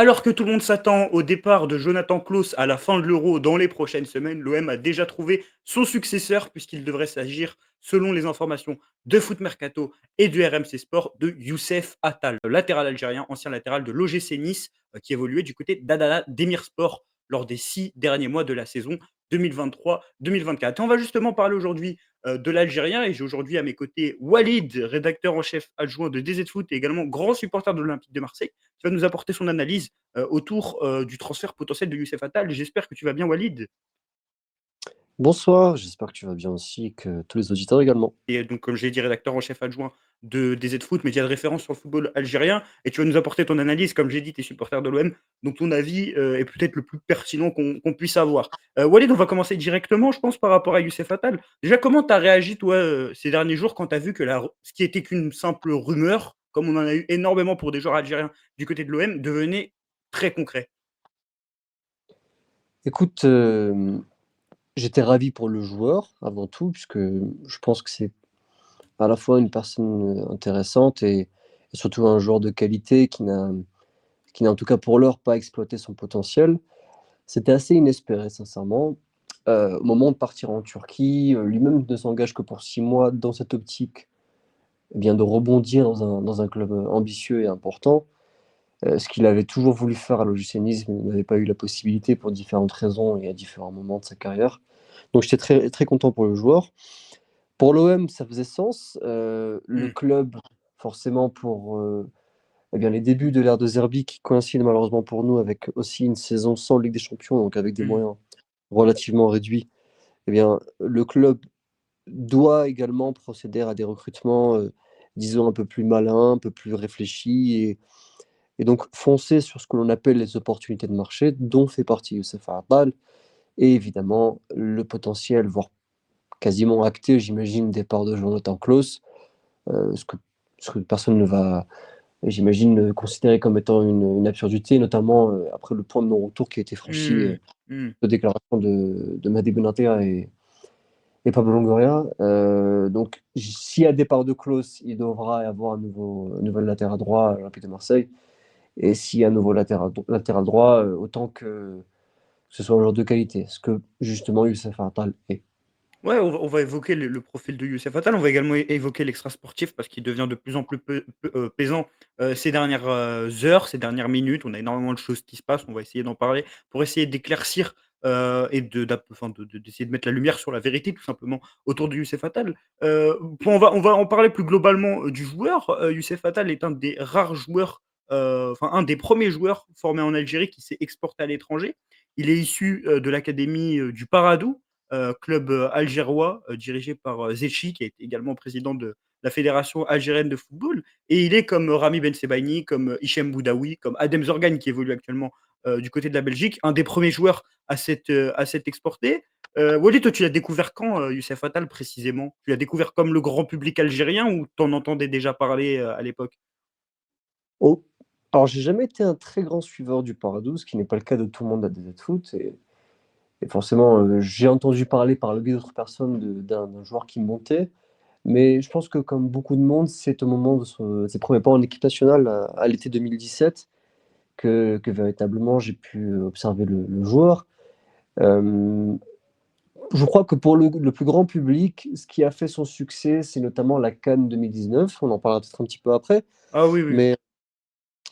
Alors que tout le monde s'attend au départ de Jonathan Klaus à la fin de l'Euro dans les prochaines semaines, l'OM a déjà trouvé son successeur puisqu'il devrait s'agir, selon les informations de Foot Mercato et du RMC Sport, de Youssef Attal, latéral algérien, ancien latéral de l'OGC Nice, qui évoluait du côté d'Adana Demirspor lors des 6 derniers mois de la saison 2023-2024. Et on va justement parler aujourd'hui de l'Algérien et j'ai aujourd'hui à mes côtés Walid, rédacteur en chef adjoint de DZ Foot et également grand supporter de l'Olympique de Marseille, qui va nous apporter son analyse autour du transfert potentiel de Youssef Attal. J'espère que tu vas bien, Walid. Bonsoir, j'espère que tu vas bien aussi et que tous les auditeurs également. Et donc, comme j'ai dit, rédacteur en chef adjoint de DZ Foot, média de référence sur le football algérien. Et tu vas nous apporter ton analyse, comme j'ai dit, tu es supporter de l'OM. Donc, ton avis est peut-être le plus pertinent qu'on puisse avoir. Walid, on va commencer directement, je pense, par rapport à Youssef Attal. Déjà, comment tu as réagi, toi, ces derniers jours, quand tu as vu que ce qui était qu'une simple rumeur, comme on en a eu énormément pour des joueurs algériens du côté de l'OM, devenait très concret? Écoute, j'étais ravi pour le joueur avant tout, puisque je pense que c'est à la fois une personne intéressante et surtout un joueur de qualité qui n'a en tout cas pour l'heure pas exploité son potentiel. C'était assez inespéré, sincèrement. Au moment de partir en Turquie, lui-même ne s'engage que pour 6 mois dans cette optique, eh bien, de rebondir dans un club ambitieux et important. Ce qu'il avait toujours voulu faire à l'OGC Nice, mais n'avait pas eu la possibilité pour différentes raisons et à différents moments de sa carrière. Donc j'étais très, très content pour le joueur. Pour l'OM, ça faisait sens. Le Hmm, club, forcément, pour eh bien, les débuts de l'ère de Zerbi, qui coïncident malheureusement pour nous avec aussi une saison sans Ligue des Champions, donc avec des hmm, moyens relativement réduits, eh bien, le club doit également procéder à des recrutements, disons, un peu plus malins, un peu plus réfléchis et donc foncer sur ce que l'on appelle les opportunités de marché, dont fait partie Youssef Atal, et évidemment le potentiel, voire quasiment acté, j'imagine, départ de Jonathan Klaus, ce que, ce que personne ne va, j'imagine, considérer comme étant une absurdité, notamment après le point de non-retour qui a été franchi hmm, hmm. de déclaration de Mady Benatia et Pablo Longoria. Donc, s'il y a départ de Klaus, il devra y avoir un nouvel latéral droit à l'Olympique de Marseille. Et s'il y a un nouveau latéral droit, autant que ce soit un joueur de qualité, ce que justement Youssef Attal est. Ouais, on va évoquer le profil de Youssef Attal. On va également évoquer l'extra-sportif parce qu'il devient de plus en plus pesant ces dernières heures, ces dernières minutes. On a énormément de choses qui se passent. On va essayer d'en parler pour essayer d'éclaircir et enfin, d'essayer de mettre la lumière sur la vérité, tout simplement, autour de Youssef Attal. On va en parler plus globalement du joueur. Youssef Attal est un des rares joueurs, enfin, un des premiers joueurs formés en Algérie qui s'est exporté à l'étranger. Il est issu de l'académie du Paradou, club algérois dirigé par Zetchi, qui est également président de la Fédération algérienne de football. Et il est comme Rami Ben Sebaini, comme Hichem Boudaoui, comme Adem Zorgan, qui évolue actuellement du côté de la Belgique, un des premiers joueurs à s'être exporté. Walid, toi, tu l'as découvert quand, Youssef Attal, précisément? Tu l'as découvert comme le grand public algérien ou t'en entendais déjà parler à l'époque? Oh. Alors, j'ai jamais été un très grand suiveur du Paradou, ce qui n'est pas le cas de tout le monde à DZ Foot. Et forcément, j'ai entendu parler par le biais d'autres personnes d'un joueur qui montait. Mais je pense que comme beaucoup de monde, c'est au moment de ses premiers pas en équipe nationale à l'été 2017 que véritablement j'ai pu observer le joueur. Euh, Je crois que pour le plus grand public, ce qui a fait son succès, c'est notamment la CAN 2019. On en parlera peut-être un petit peu après. Ah oui, oui. Mais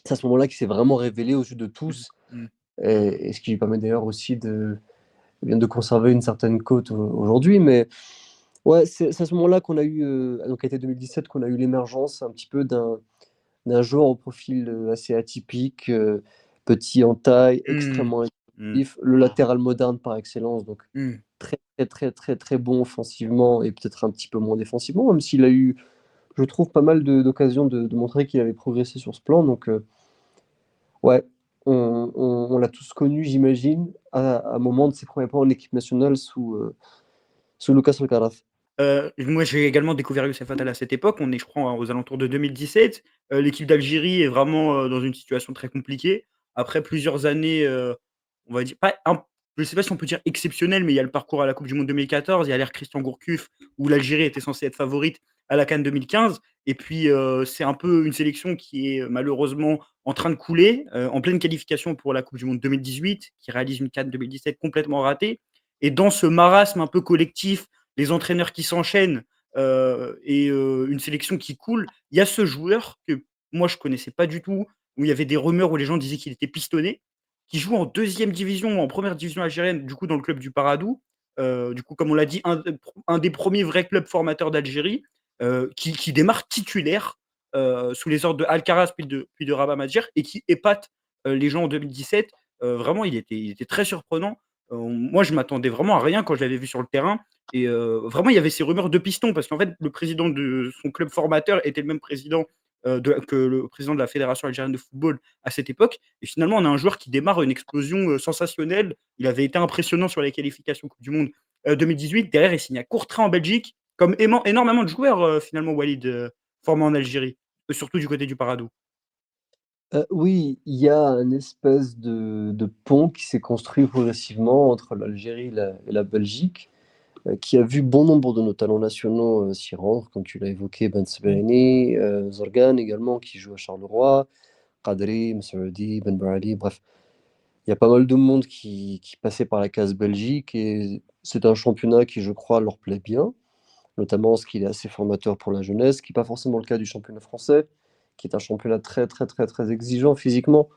c'est à ce moment-là qu'il s'est vraiment révélé aux yeux de Mhm, tous. mhm, Et ce qui lui permet d'ailleurs aussi eh bien, de conserver une certaine cote aujourd'hui. Mais ouais, c'est à ce moment-là qu'on a eu, donc à l'été 2017, qu'on a eu l'émergence un petit peu d'un joueur au profil assez atypique, petit en taille, mhm, extrêmement mhm, explosif, le latéral moderne par excellence. Donc mhm. très, très, très, très, très bon offensivement et peut-être un petit peu moins défensivement, même s'il a eu, je trouve, pas mal d'occasions de montrer qu'il avait progressé sur ce plan. Donc, ouais, on l'a tous connu, j'imagine, à un moment de ses premiers pas en équipe nationale sous Lucas Alcaraz. Moi, j'ai également découvert Youssef Attal à cette époque. On est, je crois, aux alentours de 2017. L'équipe d'Algérie est vraiment, dans une situation très compliquée. Après plusieurs années, on va dire pas imp je ne sais pas si on peut dire exceptionnelles, mais il y a le parcours à la coupe du monde 2014, il y a l'ère Christian Gourcuff où l'Algérie était censée être favorite à la CAN 2015. Et puis, c'est un peu une sélection qui est malheureusement en train de couler, en pleine qualification pour la Coupe du monde 2018, qui réalise une CAN 2017 complètement ratée. Et dans ce marasme un peu collectif, les entraîneurs qui s'enchaînent et une sélection qui coule, il y a ce joueur que moi je connaissais pas du tout, où il y avait des rumeurs où les gens disaient qu'il était pistonné, qui joue en deuxième division, en première division algérienne, du coup dans le club du Paradou. Du coup, comme on l'a dit, un des premiers vrais clubs formateurs d'Algérie, qui démarre titulaire sous les ordres de Alcaraz puis de Rabat Madjer et qui épate les gens en 2017. Vraiment, il était très surprenant. Moi, je m'attendais vraiment à rien quand je l'avais vu sur le terrain. Et vraiment, il y avait ces rumeurs de piston parce qu'en fait, le président de son club formateur était le même président que le président de la Fédération algérienne de football à cette époque. Et finalement, on a un joueur qui démarre une explosion sensationnelle. Il avait été impressionnant sur les qualifications Coupe du Monde 2018. Derrière, il signe à Courtrai en Belgique, comme énormément de joueurs, finalement, Walid, formés en Algérie, surtout du côté du Paradou. Oui, il y a un espèce de pont qui s'est construit progressivement entre l'Algérie et la Belgique, qui a vu bon nombre de nos talents nationaux s'y rendre, comme tu l'as évoqué, Ben Sebaini, Zorgan également, qui joue à Charleroi, Qadri, Messaoudi, Ben Brali, bref. Il y a pas mal de monde qui passait par la case Belgique et c'est un championnat qui, je crois, leur plaît bien, notamment parce qu'il est assez formateur pour la jeunesse, ce qui n'est pas forcément le cas du championnat français, qui est un championnat très, très, très, très exigeant physiquement,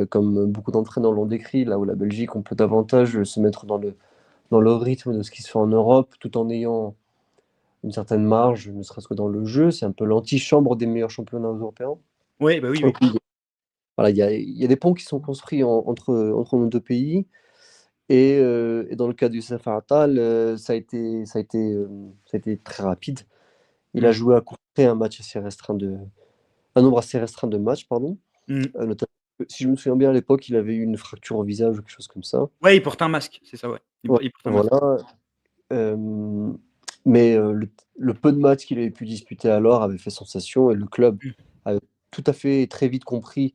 comme beaucoup d'entraîneurs l'ont décrit, là où la Belgique, on peut davantage se mettre dans le rythme de ce qui se fait en Europe, tout en ayant une certaine marge, ne serait-ce que dans le jeu. C'est un peu l'antichambre des meilleurs championnats européens. Oui, bah oui, Donc, oui. voilà, il y a des ponts qui sont construits entre nos deux pays. Et dans le cas du Safar Atal, ça a été très rapide. Il a Mm. joué à Courtrai un nombre assez restreint de matchs, pardon. Mm. Notamment, si je me souviens bien, à l'époque, il avait eu une fracture au visage ou quelque chose comme ça. Ouais, il porte un masque, c'est ça, ouais. Ouais, Il porte un masque. voilà. Euh, mais le peu de matchs qu'il avait pu disputer alors avait fait sensation et le club Mm. a tout à fait très vite compris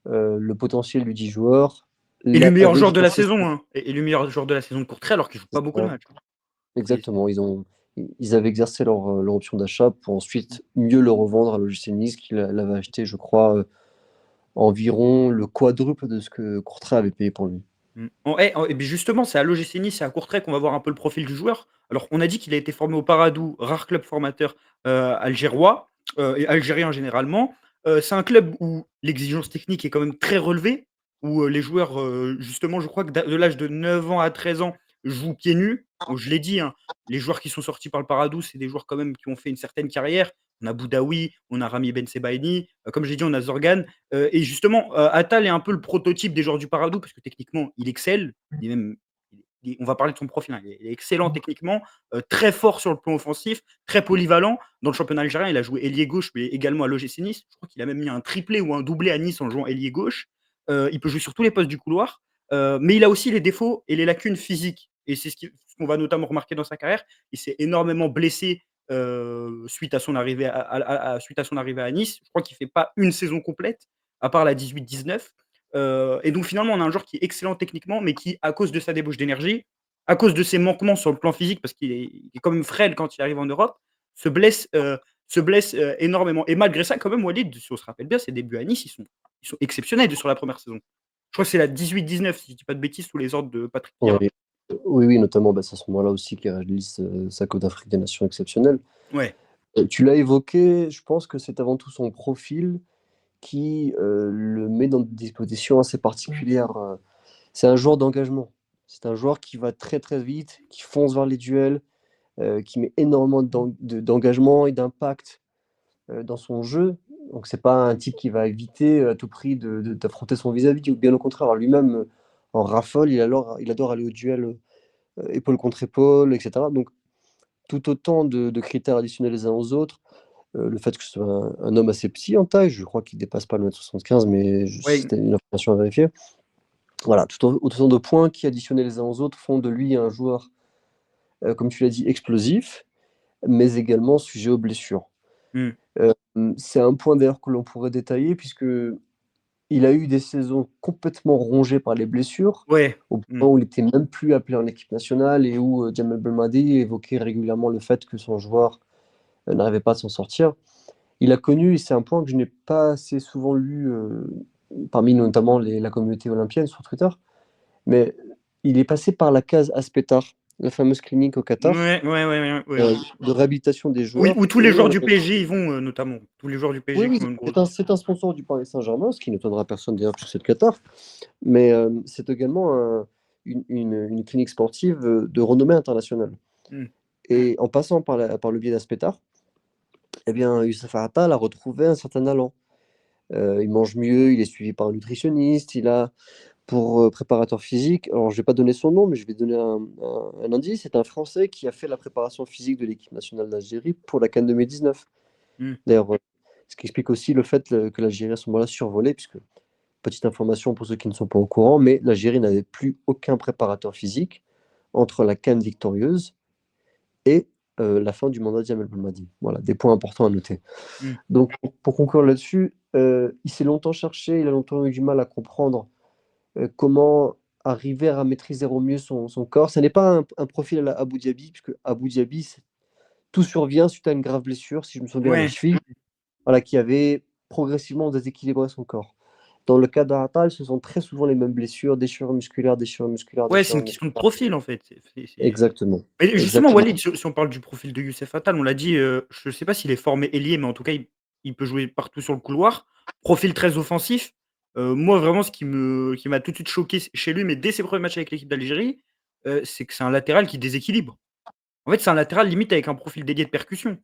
le potentiel du 10 joueurs, Et le meilleur avec joueur de la j'insiste, saison, hein. Et le meilleur joueur de la saison de Courtrai, alors qu'il joue pas beaucoup de matchs. exactement, ils avaient exercé leur option d'achat pour ensuite mieux le revendre à l'OGC Nice qui l'avait acheté, je crois, environ le quadruple de ce que Courtrai avait payé pour lui. Et beh, justement, c'est à l'OGC Nice et à Courtrai qu'on va voir un peu le profil du joueur. Alors, on a dit qu'il a été formé au Paradou, rare club formateur, algérois, et algérien généralement. C'est un club où l'exigence technique est quand même très relevée, où, les joueurs, justement, je crois que de l'âge de 9 ans à 13 ans, jouent pieds nus. Bon, je l'ai dit, hein, les joueurs qui sont sortis par le Paradou, c'est des joueurs quand même qui ont fait une certaine carrière. On a Boudaoui, on a Rami Ben Sebaini, comme j'ai dit, on a Zorgan. Et justement, Attal est un peu le prototype des joueurs du Paradou parce que techniquement, il excelle. Il est même, on va parler de son profil, hein, il est excellent techniquement, très fort sur le plan offensif, très polyvalent. Dans le championnat algérien, il a joué ailier gauche, mais également à l'OGC Nice. Je crois qu'il a même mis un triplé ou un doublé à Nice en jouant ailier gauche. Il peut jouer sur tous les postes du couloir, mais il a aussi les défauts et les lacunes physiques. Et c'est ce qu'on va notamment remarquer dans sa carrière. Il s'est énormément blessé suite à son arrivée à Nice. Je crois qu'il ne fait pas une saison complète, à part la 18-19. Et donc finalement, on a un joueur qui est excellent techniquement, mais qui, à cause de sa débauche d'énergie, à cause de ses manquements sur le plan physique, parce qu'il est quand même frêle quand il arrive en Europe, se blesse, énormément. Et malgré ça, quand même, Walid, si on se rappelle bien, ses débuts à Nice, ils sont exceptionnels sur la première saison. Je crois que c'est la 18-19, si je ne dis pas de bêtises, sous les ordres de Patrick Vieira. Ouais. Oui, oui, notamment, bah, c'est à ce moment-là aussi qu'il réalise sa Coupe d'Afrique des Nations exceptionnelle. Ouais. Tu l'as évoqué, je pense que c'est avant tout son profil qui le met dans des dispositions assez particulières. C'est un joueur d'engagement. C'est un joueur qui va très très vite, qui fonce vers les duels, qui met énormément d'engagement et d'impact dans son jeu. Donc c'est pas un type qui va éviter à tout prix d'affronter son vis-à-vis. Bien au contraire, lui-même en raffole, il adore aller au duel épaule contre épaule, etc. Donc tout autant de critères additionnels les uns aux autres. Le fait que ce soit un homme assez petit en taille, je crois qu'il dépasse pas le 1m75, mais Ouais. c'était une information à vérifier. Voilà, autant de points qui, additionnés les uns aux autres, font de lui un joueur, comme tu l'as dit, explosif, mais également sujet aux blessures. Mm. Euh, c'est un point d'ailleurs que l'on pourrait détailler, puisque il a eu des saisons complètement rongées par les blessures, Ouais. au Mm. point où il n'était même plus appelé en équipe nationale et où Djamel Belmadi évoquait régulièrement le fait que son joueur n'arrivait pas à s'en sortir. Il a connu, et c'est un point que je n'ai pas assez souvent lu parmi notamment la communauté olympienne sur Twitter, mais il est passé par la case Aspetar, la fameuse clinique au Qatar, Ouais, ouais, ouais, ouais, ouais, ouais. de réhabilitation des Oui, joueurs. où tous les joueurs du PSG y vont, notamment. Tous les joueurs du Oui, PSG oui, qui ont une grosse. c'est un sponsor du Paris Saint-Germain, ce qui n'étonnera personne d'ailleurs, puisque c'est le Qatar. Mais c'est également une clinique sportive de renommée internationale. Mmh. Et en passant par le biais d'Aspetar, eh bien, Youssef Attal a retrouvé un certain allant. Il mange mieux, il est suivi par un nutritionniste, il a pour préparateur physique, alors je vais pas donner son nom, mais je vais donner un indice, c'est un Français qui a fait la préparation physique de l'équipe nationale d'Algérie pour la CAN 2019. Mmh. D'ailleurs, ce qui explique aussi le fait que l'Algérie à ce moment-là survolait, puisque, petite information pour ceux qui ne sont pas au courant, mais l'Algérie n'avait plus aucun préparateur physique entre la CAN victorieuse et la fin du mandat d'Amel Belmadi. Voilà, des points importants à noter. Mmh. Donc, pour conclure là-dessus, il s'est longtemps cherché, il a longtemps eu du mal à comprendre comment arriver à maîtriser au mieux son corps. Ce n'est pas un profil à la Abu Dhabi, puisque Abu Dhabi, tout survient suite à une grave blessure, si je me souviens bien, à la Ouais. cheville, voilà, qui avait progressivement déséquilibré son corps. Dans le cas d'Aratal, ce sont très souvent les mêmes blessures, déchirures musculaires, déchirures musculaires, Ouais, c'est déchirures une question de musculaires. profil, en fait. Exactement, Mais justement, exactement. Walid, si on parle du profil de Youssef Attal, on l'a dit, je sais pas s'il est formé ailier, mais en tout cas, il peut jouer partout sur le couloir. Profil très offensif. Moi, vraiment, ce qui m'a tout de suite choqué chez lui, mais dès ses premiers matchs avec l'équipe d'Algérie, c'est que c'est un latéral qui déséquilibre. En fait, c'est un latéral limite avec un profil dédié de percussion.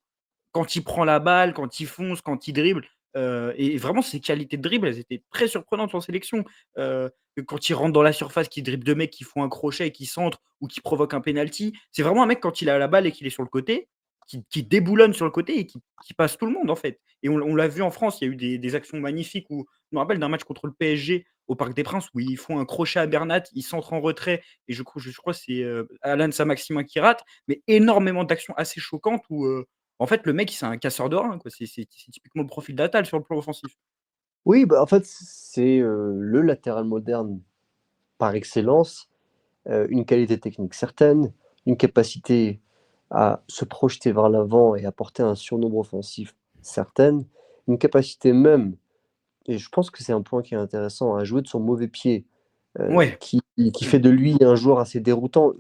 Quand il prend la balle, quand il fonce, quand il dribble, et vraiment ses qualités de dribble, elles étaient très surprenantes en sélection. Quand il rentre dans la surface, qu'il dribble 2 mecs qui font un crochet et qui centrent ou qui provoquent un penalty. C'est vraiment un mec quand il a la balle et qu'il est sur le côté, qui déboulonne sur le côté et qui passe tout le monde en fait. Et on l'a vu en France, il y a eu des actions magnifiques où je me rappelle d'un match contre le PSG au Parc des Princes où ils font un crochet à Bernat, ils centrent en retrait et je crois que c'est, Alan Saint-Maximin qui rate, mais énormément d'actions assez choquantes où, en fait, le mec, c'est un casseur de reins, quoi. C'est typiquement le profil d'Attal sur le plan offensif. Oui, bah, en fait, c'est le latéral moderne par excellence, une qualité technique certaine, une capacité à se projeter vers l'avant et apporter un surnombre offensif certaine, une capacité même, et je pense que c'est un point qui est intéressant, à jouer de son mauvais pied, Ouais. qui Mmh. fait de lui un joueur assez déroutant.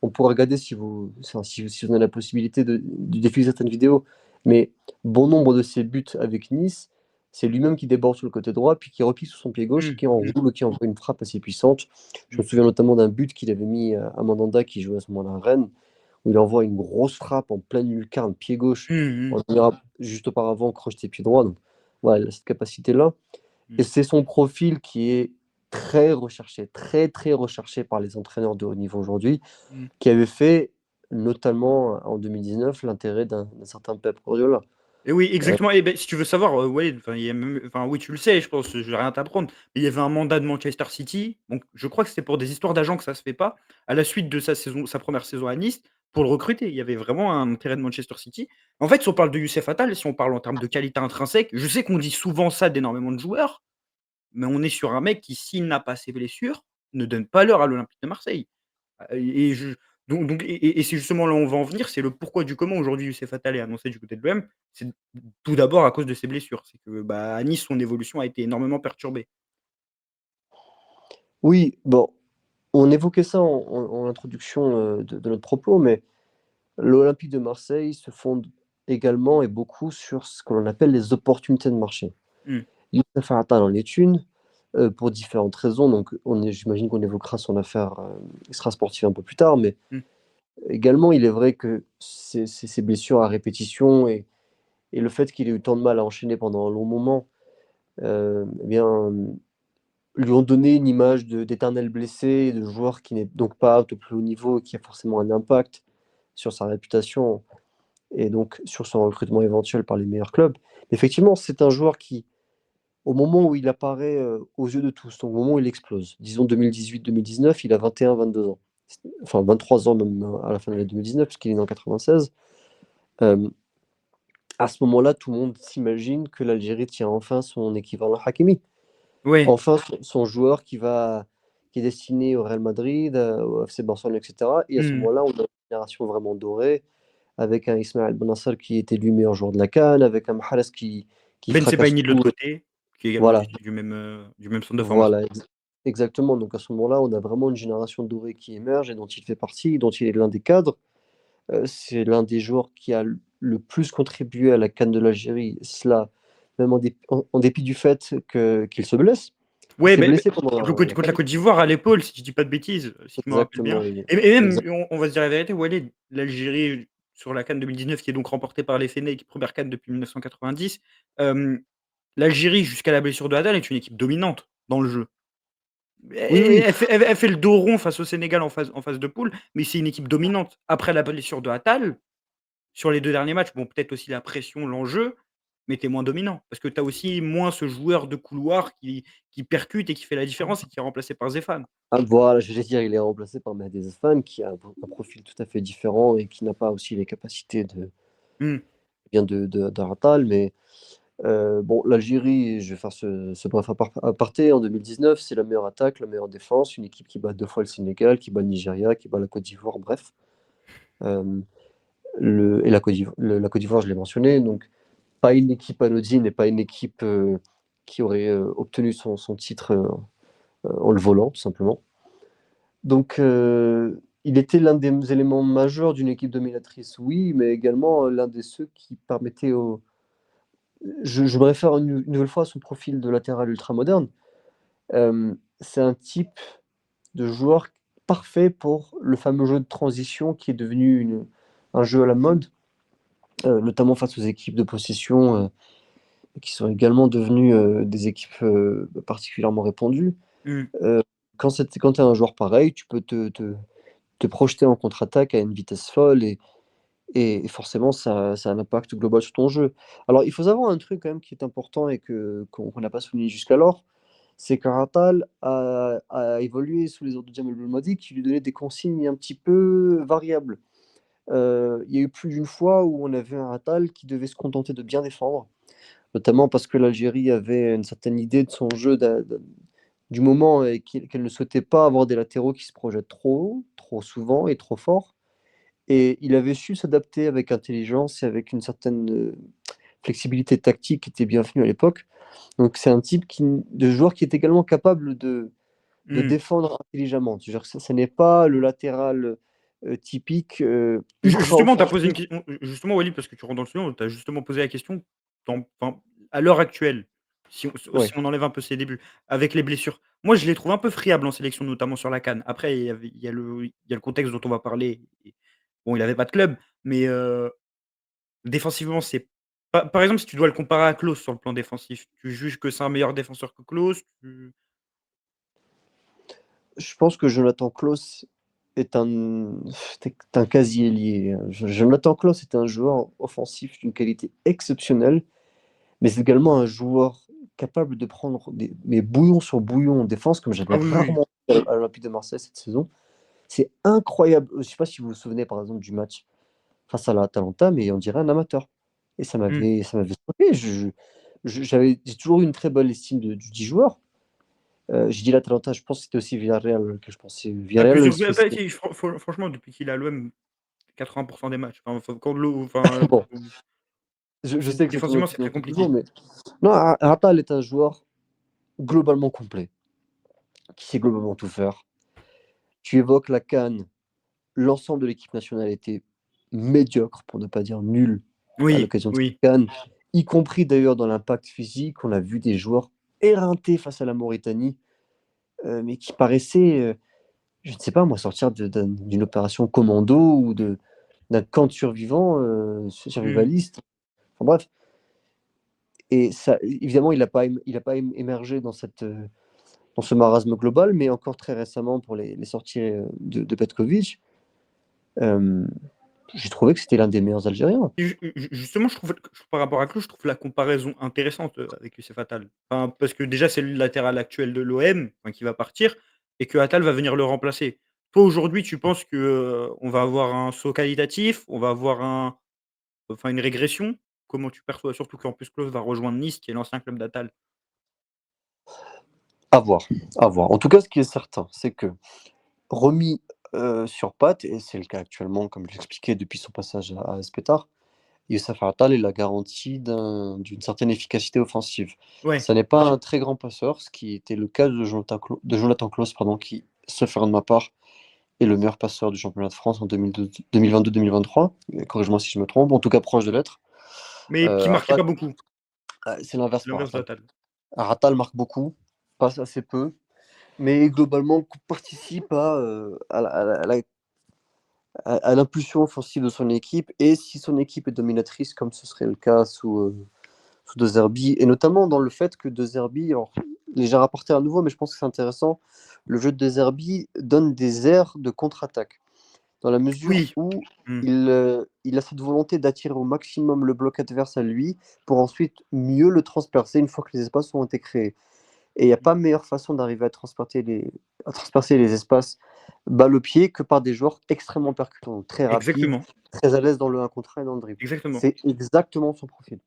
On pourra regarder si vous avez la possibilité de défiler certaines vidéos, mais bon nombre de ses buts avec Nice, c'est lui-même qui déborde sur le côté droit, puis qui replie sur son pied gauche et Mmh. qui Mmh. enroule, qui envoie une frappe assez puissante. Je me Mmh. souviens notamment d'un but qu'il avait mis à Mandanda, qui jouait à ce moment-là à Rennes, où il envoie une grosse frappe en pleine lucarne, pied gauche, Mmh mh. en général, juste auparavant, crocheté pied droit. Donc voilà, il a cette capacité-là. Et Mmh. c'est son profil qui est très recherché, très, très recherché par les entraîneurs de haut niveau aujourd'hui, Mmh. qui avait fait, notamment en 2019, l'intérêt d'un certain Pep Guardiola. Et oui, Heu, exactement et beh, si tu veux savoir, ouais, enfin, il y a même enfin, oui, tu le sais, je pense, je vais rien t'apprendre. Mais il y avait un mandat de Manchester City, donc je crois que c'était pour des histoires d'agents que ça se fait pas. À la suite de sa première saison à Nice, pour le recruter, il y avait vraiment un intérêt de Manchester City. En fait, si on parle de Youssef Attal, si on parle en termes de qualité intrinsèque, je sais qu'on dit souvent ça d'énormément de joueurs, mais on est sur un mec qui, s'il n'a pas ses blessures, ne donne pas l'heure à l'Olympique de Marseille. Et je donc et c'est justement là où on va en venir, c'est le pourquoi du comment aujourd'hui Youssef Attal est annoncé du côté de l'OM. C'est tout d'abord à cause de ses blessures. C'est que, bah, à Nice, son évolution a été énormément perturbée. oui, bon, on évoquait ça en introduction, de notre propos, mais l'Olympique de Marseille se fonde également et beaucoup sur ce que l'on appelle les opportunités de marché. Mmh. Youssef Attal en est une, pour différentes raisons, donc j'imagine qu'on évoquera son affaire, extrasportive un peu plus tard, mais Mmh. également, il est vrai que ces blessures à répétition et le fait qu'il ait eu tant de mal à enchaîner pendant un long moment, eh bien, lui ont donné une image d'éternel blessé, de joueur qui n'est donc pas apte au plus haut niveau, qui a forcément un impact sur sa réputation et donc sur son recrutement éventuel par les meilleurs clubs. Effectivement, c'est un joueur qui, au moment où il apparaît, aux yeux de tous, donc au moment où il explose, disons 2018-2019, il a 21-22 ans. Enfin 23 ans même, à la fin de l'année 2019 puisqu'il est né en 96. Hem, à ce moment-là, tout le monde s'imagine que l'Algérie tient enfin son équivalent Hakimi. Ouais. Enfin son joueur qui est destiné au Real Madrid, au FC Barcelone et cetera, et à ce Mmh. moment-là, on a une génération vraiment dorée avec un Ismaël Benassar qui était lui meilleur joueur de la CAN, avec un Mahrez qui Ben fracasse Sebaini de l'autre tout. côté, qui est également Voilà, issu du même centre de formation. voilà, exactement. Donc à ce moment-là, on a vraiment une génération dorée qui émerge et dont il fait partie, dont il est l'un des cadres. C'est l'un des joueurs qui a le plus contribué à la CAN de l'Algérie, cela même en dépit du fait qu'il se blesse. Il Ouais, s'est mais blessé contre pendant la la CAN. Côte d'Ivoire à l'épaule, si je dis pas de bêtises, si je me rappelle Exactement, bien. oui. Et même, Exact. on va se dire la vérité, Walid, l'Algérie sur la CAN 2019, qui est donc remportée par les Fennecs, première CAN depuis 1990, l'Algérie, jusqu'à la blessure de Hadal, est une équipe dominante dans le jeu. Oui, oui. Elle fait le dos rond face au Sénégal en phase de poule, mais c'est une équipe dominante. Après la blessure de Attal, sur les 2 derniers matchs, bon, peut-être aussi la pression, l'enjeu, mais tu es moins dominant. Parce que tu as aussi moins ce joueur de couloir qui percute et qui fait la différence et qui est remplacé par Zéphane. Ah, voilà, je vais dire, il est remplacé par Mehdi Zafan, qui a un profil tout à fait différent et qui n'a pas aussi les capacités Mmh. bien de Ratal. Mais bon, l'Algérie, je vais faire ce bref aparté, en 2019, c'est la meilleure attaque, la meilleure défense, une équipe qui bat 2 fois le Sénégal, qui bat le Nigeria, qui bat la Côte d'Ivoire, bref. Euh, et la Côte d'Ivoire, je l'ai mentionné, donc pas une équipe anodine et pas une équipe qui aurait obtenu son titre en le volant, tout simplement. Donc, il était l'un des éléments majeurs d'une équipe dominatrice, oui, mais également l'un de ceux qui permettaient au. Je me réfère une nouvelle fois à son profil de latéral ultramoderne. C'est un type de joueur parfait pour le fameux jeu de transition qui est devenu un jeu à la mode, notamment face aux équipes de possession qui sont également devenues des équipes particulièrement répandues. Mmh. Euh, quand tu es un joueur pareil, tu peux te projeter en contre-attaque à une vitesse folle et forcément ça a un impact global sur ton jeu. Alors il faut savoir un truc quand même qui est important et qu'on n'a pas souligné jusqu'alors, c'est qu'Aratal a évolué sous les ordres de Jamel Belmadi qui lui donnait des consignes un petit peu variables. Il y a eu plus d'une fois où on avait un Aratal qui devait se contenter de bien défendre, notamment parce que l'Algérie avait une certaine idée de son jeu du moment et qu'elle ne souhaitait pas avoir des latéraux qui se projettent trop haut, trop souvent et trop fort. Et il avait su s'adapter avec intelligence et avec une certaine flexibilité tactique qui était bienvenue à l'époque. Donc c'est un type de joueur qui est également capable de Mmh. défendre intelligemment. C'est-à-dire que ça n'est pas le latéral typique ultra Justement, tu as posé une offensif. question. Justement, Walid, parce que tu rentres dans le sujet, tu as justement posé la question, enfin, à l'heure actuelle, si Ouais. on enlève un peu ses débuts, avec les blessures. Moi, je les trouve un peu friables en sélection, notamment sur la CAN. Après, il y a le contexte dont on va parler. Bon, il avait pas de club, mais défensivement, c'est par exemple, si tu dois le comparer à Klose sur le plan défensif, tu juges que c'est un meilleur défenseur que Klose? Je pense que Jonathan Klaus est un casier lié. Jonathan Klaus est un joueur offensif d'une qualité exceptionnelle, mais c'est également un joueur capable de prendre mais bouillon sur bouillon en défense, comme j'avais Ah oui, oui, rarement vu à l'Olympique de Marseille cette saison. C'est incroyable. Je ne sais pas si vous vous souvenez, par exemple, du match face à l'Atalanta, mais on dirait un amateur. Et mmh. ça m'avait choqué. J'ai toujours eu une très bonne estime du 10 joueurs. J'ai dit l'Atalanta, je pense que c'était aussi Villarreal que je pensais. Ah, Villarreal, plusieurs parce que bah, c'est. si, franchement, depuis qu'il est à l'OM, 80 des matchs. Enfin, quand l'eau enfin, Bon, je sais que c'est ton défensivement, c'est opinion très comme toujours, compliqué. mais. Non, Atal est un joueur globalement complet, qui sait globalement tout faire. Tu évoques la CAN, l'ensemble de l'équipe nationale était médiocre, pour ne pas dire nul, à Oui, l'occasion de oui. cette CAN, y compris d'ailleurs dans l'impact physique. On a vu des joueurs éreintés face à la Mauritanie, mais qui paraissaient, je ne sais pas moi, sortir d'une opération commando ou d'un camp de survivants, Mmh. survivalistes. Enfin bref, et ça, évidemment, il a pas émergé dans ce marasme global, mais encore très récemment pour les sorties de Petkovic, euh, j'ai trouvé que c'était l'un des meilleurs Algériens. Justement, par rapport à Klose, je trouve la comparaison intéressante, avec Youssef Attal. Enfin, parce que déjà, c'est le latéral actuel de l'OM, enfin, qui va partir et que Attal va venir le remplacer. Toi, aujourd'hui, tu penses que, on va avoir un saut qualitatif? On va avoir une régression? Comment tu perçois? Surtout qu'en plus Klose va rejoindre Nice, qui est l'ancien club d'Attal. À voir, à voir. En tout cas, ce qui est certain, c'est que remis, sur pattes et c'est le cas actuellement, comme je l'expliquais depuis son passage à AS Pétard. Youssef Attal est la garantie d'une certaine efficacité offensive. Ouais, Ça n'est pas un très grand passeur, ce qui était le cas de Jonathan Klaus, pardon, qui, sauf erreur de ma part, est le meilleur passeur du championnat de France en 2022-2023. Corrige-moi si je me trompe, en tout cas proche de l'être. mais qui marquait Attal, pas beaucoup. c'est l'inverse C'est pour l'inverse Attal. d'Attal. Attal marque beaucoup, passe assez peu, mais globalement participe à l'impulsion offensive de son équipe. Et si son équipe est dominatrice, comme ce serait le cas sous De Zerbi, et notamment dans le fait que De Zerbi, alors, j'ai rapporté à nouveau, mais je pense que c'est intéressant, le jeu de De Zerbi donne des airs de contre-attaque, dans la mesure Oui. où Mmh. il a cette volonté d'attirer au maximum le bloc adverse à lui, pour ensuite mieux le transpercer une fois que les espaces ont été créés. Et il n'y a pas meilleure façon d'arriver à transpercer les espaces balle au pied que par des joueurs extrêmement percutants, très rapides, Exactement, très à l'aise dans le 1 contre 1 et dans le dribble. exactement. C'est exactement son profil.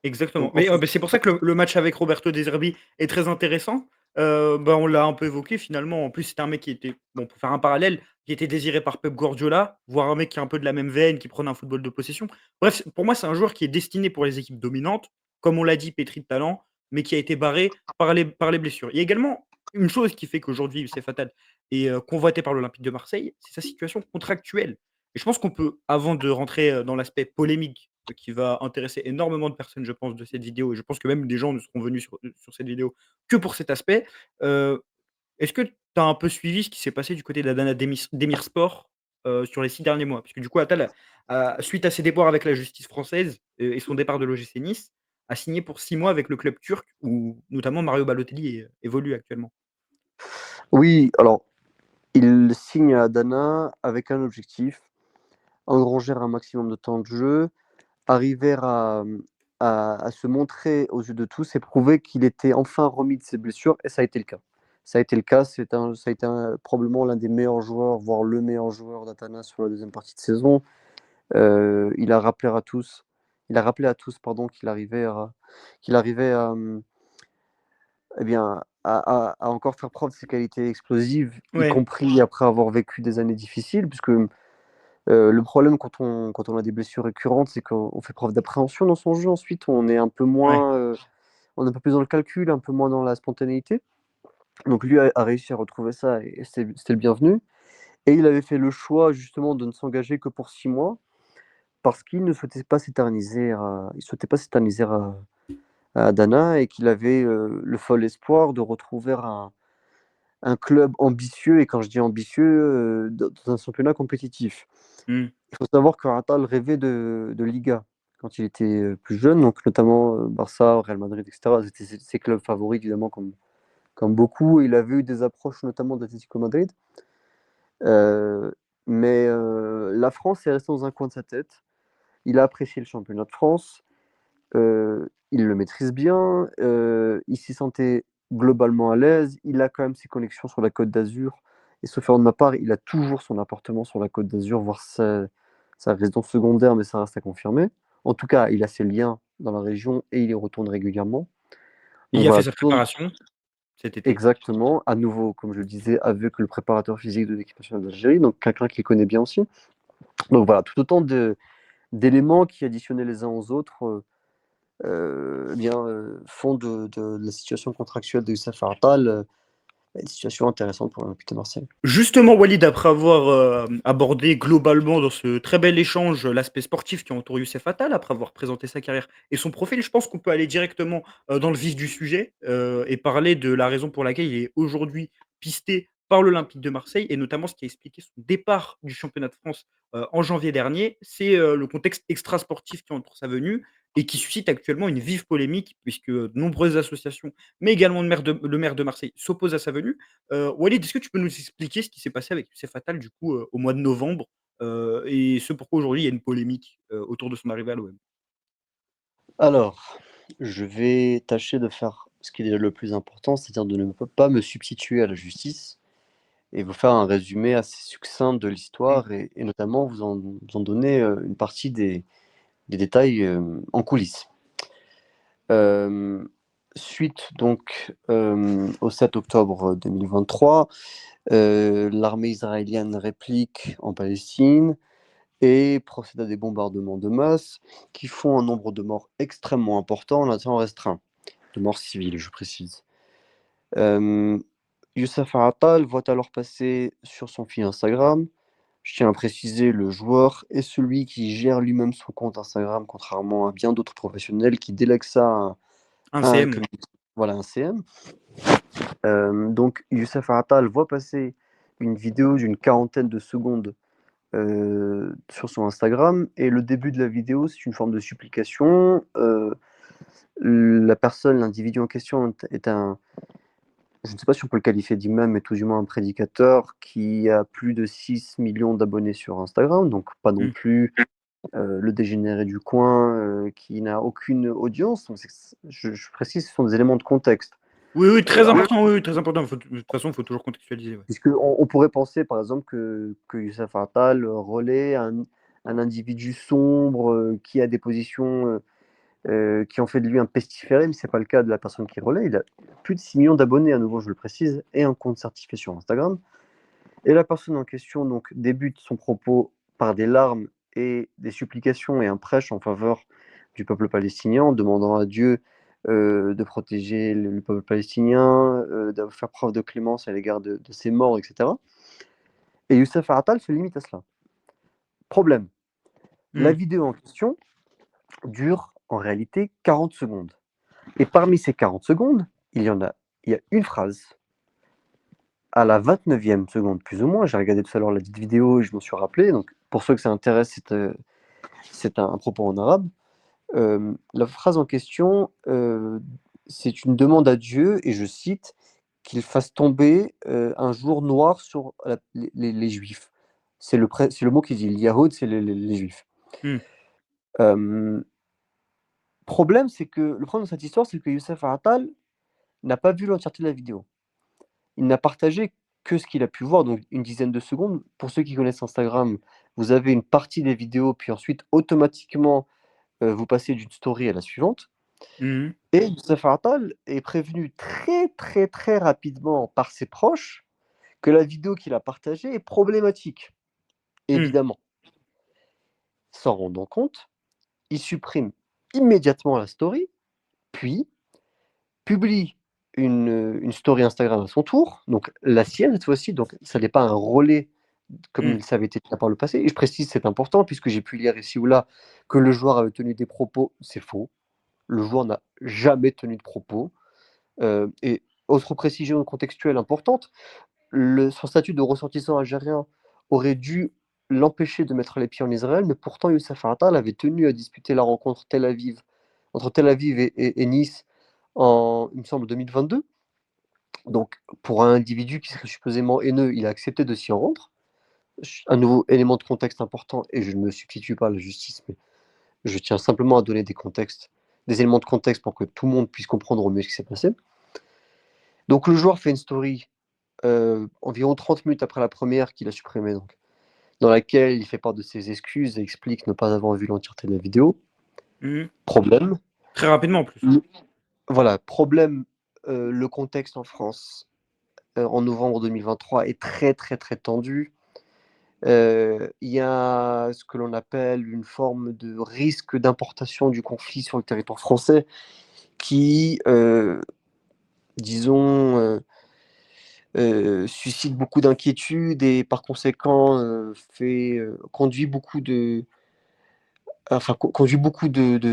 Exactement. Donc en Mais, ce bah, c'est pour ça que le match avec Roberto De Zerbi est très intéressant. Bah, on l'a un peu évoqué finalement. En plus, c'était un mec qui était bon, pour faire un parallèle, qui était désiré par Pep Guardiola, voire un mec qui est un peu de la même veine, qui prenait un football de possession. Bref, pour moi, c'est un joueur qui est destiné pour les équipes dominantes, comme on l'a dit, pétri de talent, mais qui a été barré par les blessures. Il y a également une chose qui fait qu'aujourd'hui, c'est fatal et convoité par l'Olympique de Marseille, c'est sa situation contractuelle. Et je pense qu'on peut, avant de rentrer, dans l'aspect polémique, qui va intéresser énormément de personnes, je pense, de cette vidéo et je pense que même des gens ne seront venus sur cette vidéo que pour cet aspect. Heu, Est-ce que tu as un peu suivi ce qui s'est passé du côté d'Adana Demirspor, sur les 6 derniers mois? Puisque du coup, Attal suite à ses déboires avec la justice française et son départ de l'OGC Nice, a signé pour 6 mois avec le club turc où notamment Mario Balotelli évolue actuellement. Oui, alors il signe à Adana avec un objectif, engranger un maximum de temps de jeu, arriver à se montrer aux yeux de tous et prouver qu'il était enfin remis de ses blessures, et ça a été le cas. Ça a été le cas, ça a été probablement l'un des meilleurs joueurs, voire le meilleur joueur d'Atana sur la deuxième partie de saison. Il a rappelé à tous, pardon, qu'il arrivait eh bien, à encore faire preuve de ses qualités explosives, y Ouais, compris après avoir vécu des années difficiles, puisque le problème quand on a des blessures récurrentes, c'est qu'on fait preuve d'appréhension dans son jeu ensuite, on est un peu ouais. moins, on est un peu plus dans le calcul, un peu moins dans la spontanéité. Donc lui a réussi à retrouver ça et c'était le bienvenu, et il avait fait le choix justement de ne s'engager que pour 6 mois parce qu'il ne souhaitait pas s'éterniser à Adana, et qu'il avait, le fol espoir de retrouver un club ambitieux, et quand je dis ambitieux, dans un championnat compétitif. Mmh. Il faut savoir que Ratal rêvait de Liga quand il était, plus jeune, donc notamment, Barça, Real Madrid et cetera. C'était ses clubs favoris évidemment, comme beaucoup. Il avait eu des approches notamment d'Atlético Madrid, heu, mais la France est restée dans un coin de sa tête. Il a apprécié le championnat de France, il le maîtrise bien, il s'y sentait globalement à l'aise. Il a quand même ses connexions sur la Côte d'Azur, et sauf erreur de ma part, il a toujours son appartement sur la Côte d'Azur, voire sa résidence secondaire, mais ça reste à confirmer. En tout cas, il a ses liens dans la région et il y retourne régulièrement. Il Donc y a fait voilà, sa tout préparation cet été. exactement, à nouveau, comme je le disais, avec le préparateur physique de l'équipe nationale d'Algérie, donc quelqu'un qu'il connaît bien aussi. Donc voilà, tout autant d'éléments qui, additionnés les uns aux autres, eh bien, font de la situation contractuelle de Youssef Attal, une situation intéressante pour l'Olympique de Marseille. Justement, Walid, après avoir, abordé globalement dans ce très bel échange, l'aspect sportif qui entoure Youssef Attal, après avoir présenté sa carrière et son profil, je pense qu'on peut aller directement, dans le vif du sujet, et parler de la raison pour laquelle il est aujourd'hui pisté par l'Olympique de Marseille et notamment ce qui a expliqué son départ du championnat de France, en janvier dernier. C'est, le contexte extrasportif qui entoure sa venue et qui suscite actuellement une vive polémique puisque, de nombreuses associations, mais également le maire de Marseille s'opposent à sa venue. Walid, est-ce que tu peux nous expliquer ce qui s'est passé avec Youssef Attal du coup, au mois de novembre, et ce pourquoi aujourd'hui il y a une polémique, autour de son arrivée à l'OM? Alors, je vais tâcher de faire ce qui est le plus important, c'est-à-dire de ne pas me substituer à la justice, et vous faire un résumé assez succinct de Mmh. l'histoire, et notamment vous en donner, une partie des détails, en coulisses. Hem, suite donc au 7 octobre 2023, l'armée israélienne réplique en Palestine et procède à des bombardements de masse qui font un nombre de morts extrêmement important en un temps restreint, de morts civiles, je précise. Youssef Attal voit alors passer sur son fil Instagram. Je tiens à préciser, le joueur est celui qui gère lui-même son compte Instagram, contrairement à bien d'autres professionnels qui délèguent ça Un à un, CM, ouais. voilà, un CM. Donc Youssef Attal voit passer une vidéo d'une quarantaine de secondes sur son Instagram, et le début de la vidéo, c'est une forme de supplication. La personne, l'individu en question est un, je ne sais pas si on peut le qualifier d'imam, mais tout du moins un prédicateur qui a plus de 6 millions d'abonnés sur Instagram, donc pas non Mmh. plus le dégénéré du coin qui n'a aucune audience. Donc je précise, ce sont des éléments de contexte. Oui, oui, très Alors, important, oui, oui, très important. Faut de toute façon, il faut toujours contextualiser, ouais. puisque on pourrait penser, par exemple, que Youssef Attal relaie un individu sombre qui a des positions qui ont fait de lui un pestiféré, mais ce n'est pas le cas de la personne qui relaie. Il a plus de 6 millions d'abonnés, à nouveau, je le précise, et un compte certifié sur Instagram. Et la personne en question donc débute son propos par des larmes et des supplications et un prêche en faveur du peuple palestinien, demandant à Dieu de protéger le peuple palestinien, de faire preuve de clémence à l'égard de ses morts, etc. Et Youssef Attal se limite à cela. Problème, la Mmh. vidéo en question dure en réalité 40 secondes. Et parmi ces 40 secondes, il y a une phrase à la 29e seconde plus ou moins. J'ai regardé tout à l'heure la petite vidéo et je m'en suis rappelé. Donc pour ceux que ça intéresse, c'est un propos en arabe. La phrase en question, c'est une demande à Dieu, et je cite, qu'il fasse tomber un jour noir sur les Juifs. C'est le mot qui dit. Yahoud, c'est les Juifs. Mmh. Euh, Problème, c'est que le problème de cette histoire, c'est que Youssef Attal n'a pas vu l'entièreté de la vidéo. Il n'a partagé que ce qu'il a pu voir, donc une dizaine de secondes. Pour ceux qui connaissent Instagram, vous avez une partie des vidéos, puis ensuite, automatiquement, vous passez d'une story à la suivante. Mmh. Et Youssef Attal est prévenu très, très, très rapidement par ses proches que la vidéo qu'il a partagée est problématique, Mmh. évidemment. S'en rendant compte, il supprime immédiatement la story, puis publie une story Instagram à son tour, donc la sienne cette fois-ci, donc ça n'est pas un relais Mmh. comme ça avait été le cas par le passé. Et je précise, c'est important, puisque j'ai pu lire ici ou là que le joueur avait tenu des propos. C'est faux. Le joueur n'a jamais tenu de propos. Et autre précision contextuelle importante, son statut de ressortissant algérien aurait dû l'empêcher de mettre les pieds en Israël, mais pourtant Youssef Attal avait tenu à disputer la rencontre entre Tel Aviv et Nice en, il me semble, 2022. Donc, pour un individu qui serait supposément haineux, il a accepté de s'y rendre. Un nouveau élément de contexte important, et je ne me substitue pas à la justice, mais je tiens simplement à donner des contextes, des éléments de contexte pour que tout le monde puisse comprendre au mieux ce qui s'est passé. Donc, le joueur fait une story environ 30 minutes après la première qu'il a supprimée, donc, dans laquelle il fait part de ses excuses et explique ne pas avoir vu l'entièreté de la vidéo. Mmh. Problème. Très rapidement, en plus. Voilà, problème, le contexte en France en novembre 2023 est très très très tendu. Il y a ce que l'on appelle une forme de risque d'importation du conflit sur le territoire français qui, disons, suscite beaucoup d'inquiétudes, et par conséquent conduit beaucoup conduit beaucoup de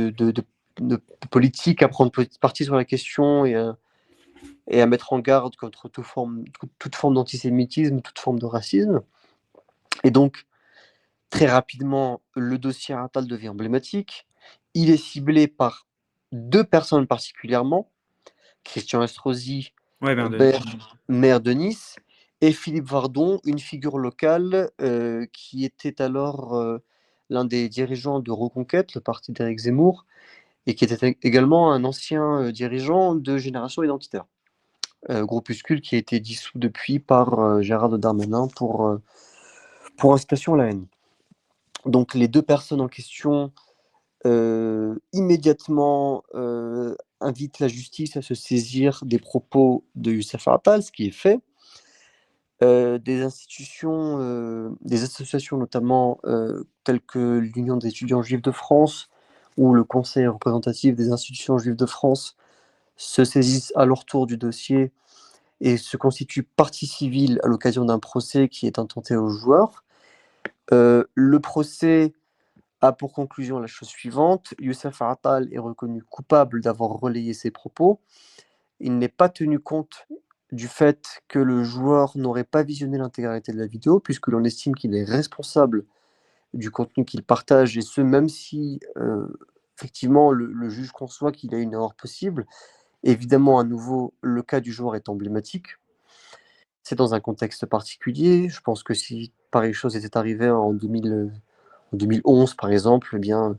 politiques à prendre parti sur la question, et à mettre en garde contre toute forme d'antisémitisme, toute forme de racisme. Et donc, très rapidement, le dossier Attal devient emblématique. Il est ciblé par deux personnes particulièrement, Christian Estrosi, Ouais, ben, Denis. maire de Nice, et Philippe Vardon, une figure locale qui était alors l'un des dirigeants de Reconquête, le parti d'Éric Zemmour, et qui était également un ancien dirigeant de Génération Identitaire, groupuscule qui a été dissous depuis par Gérald Darmanin pour incitation à la haine. Donc les deux personnes en question immédiatement invite la justice à se saisir des propos de Youssef Attal, ce qui est fait. Des institutions, des associations notamment, telles que l'Union des étudiants juifs de France ou le Conseil représentatif des institutions juives de France se saisissent à leur tour du dossier et se constituent partie civile à l'occasion d'un procès qui est intenté aux joueurs. Le procès a pour conclusion la chose suivante: Youssef Attal est reconnu coupable d'avoir relayé ces propos. Il n'est pas tenu compte du fait que le joueur n'aurait pas visionné l'intégralité de la vidéo, puisque l'on estime qu'il est responsable du contenu qu'il partage, et ce, même si, effectivement, le juge conçoit qu'il y a une erreur possible. Évidemment, à nouveau, le cas du joueur est emblématique. C'est dans un contexte particulier. Je pense que si pareille chose était arrivée en 2011, par exemple, eh bien,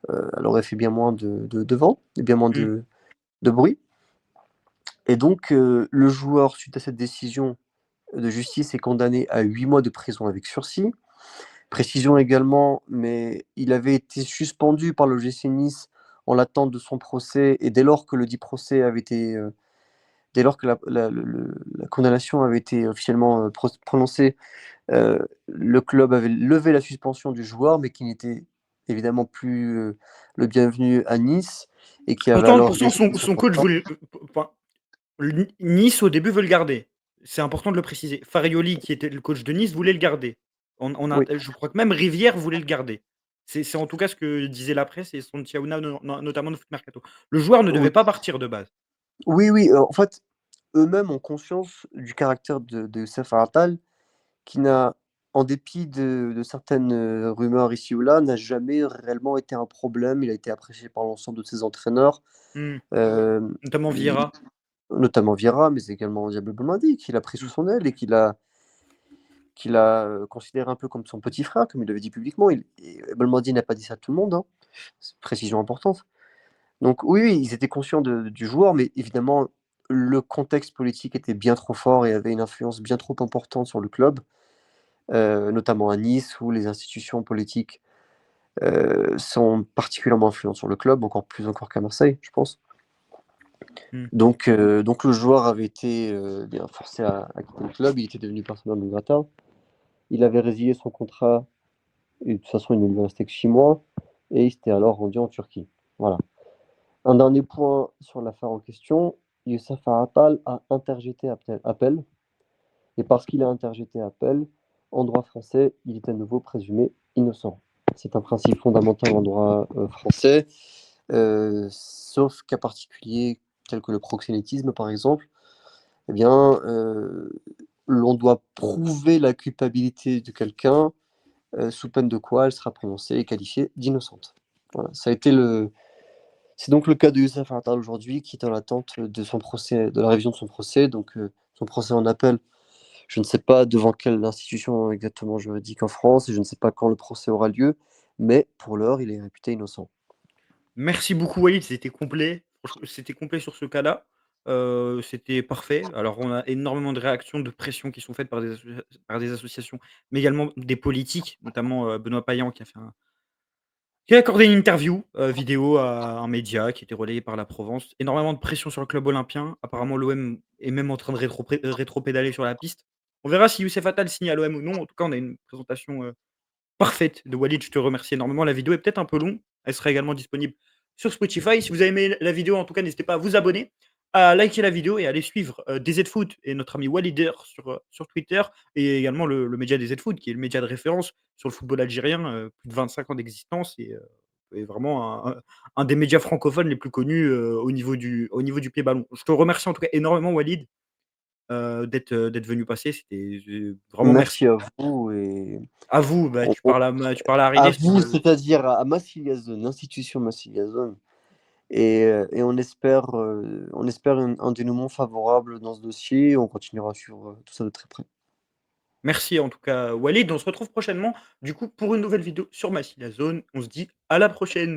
elle aurait fait bien moins de vent et bien moins Mmh. de bruit. Et donc, le joueur, suite à cette décision de justice, est condamné à 8 mois de prison avec sursis. Précision également, mais il avait été suspendu par le l'OGC Nice en l'attente de son procès, et dès lors que le dit procès avait été, dès lors que la condamnation avait été officiellement, prononcée, le club avait levé la suspension du joueur, mais qui n'était évidemment plus, le bienvenu à Nice, et qui avait Pourtant alors pourtant résilié son son son coach contrat. voulait enfin, Nice au début veut le garder. C'est important de le préciser. Farioli qui était le coach de Nice voulait le garder. On a Oui, je crois que même Rivière voulait le garder. C'est en tout cas ce que disait la presse et Santiauna notamment de Foot Mercato. Le joueur ne devait oui. pas partir de base. Oui, oui, en fait, eux-mêmes ont conscience du caractère de Youssef Attal, qui n'a, en dépit de certaines, rumeurs ici ou là, n'a jamais réellement été un problème. Il a été apprécié par l'ensemble de ses entraîneurs, Mmh. hem, Notamment il Vieira. notamment Vieira, mais également Diable Belmadi, qu'il a pris sous Mmh. son aile et qu'il a, considéré un peu comme son petit frère, comme il l'avait dit publiquement. Et Belmadi n'a pas dit ça à tout le monde, hein, c'est précision importante. Donc oui, oui, ils étaient conscients du joueur, mais évidemment, le contexte politique était bien trop fort et avait une influence bien trop importante sur le club, notamment à Nice, où les institutions politiques, sont particulièrement influentes sur le club, encore plus encore qu'à Marseille, je pense. Mmh. Donc le joueur avait été, bien forcé à quitter le club. Il était devenu persona non grata. Il avait résilié son contrat, et de toute façon, il ne lui restait que 6 mois, et il s'était alors rendu en Turquie. Voilà. Un dernier point sur l'affaire en question: Youssef Attal a interjeté appel, et parce qu'il a interjeté appel, en droit français, il est à nouveau présumé innocent. C'est un principe fondamental en droit, français, sauf cas particulier tel que le proxénétisme, par exemple. Eh bien, l'on doit prouver la culpabilité de quelqu'un, sous peine de quoi elle sera prononcée et qualifiée d'innocente. Voilà, ça a été le c'est donc le cas de Youssef Attal aujourd'hui, qui est en attente de son procès, de la révision de son procès, donc son procès en appel. Je ne sais pas devant quelle institution exactement juridique en France, et je ne sais pas quand le procès aura lieu, mais pour l'heure, il est réputé innocent. Merci beaucoup Walid, c'était complet. C'était complet sur ce cas-là. C'était parfait. Alors on a énormément de réactions, de pressions qui sont faites par des associations, mais également des politiques, notamment, Benoît Payan qui a accordé une interview, vidéo à un média qui était relayé par la Provence. Énormément de pression sur le club olympien. Apparemment l'OM est même en train de rétropédaler sur la piste. On verra si Youssef Attal signe à l'OM ou non. En tout cas, on a une présentation, parfaite de Walid, je te remercie énormément. La vidéo est peut-être un peu longue. Elle sera également disponible sur Spotify. Si vous avez aimé la vidéo, en tout cas, n'hésitez pas à vous abonner, à liker la vidéo et à aller suivre DZ Foot et notre ami Walider sur Twitter et également le média DZ Foot, qui est le média de référence sur le football algérien, plus de 25 ans d'existence et vraiment un des médias francophones les plus connus au niveau du pied ballon. Je te remercie en tout cas énormément, Walid, d'être venu passer. C'était vraiment merci. Merci à vous, et À vous, bah, on on tu parles à à Rinès, vous, c'est-à-dire à Massilia-Zone, l'institution Massilia-Zone, et on espère un dénouement favorable dans ce dossier. On continuera à suivre, tout ça de très près. merci en tout cas Walid, on se retrouve prochainement, du coup, pour une nouvelle vidéo sur Massy la Zone. On se dit à la prochaine.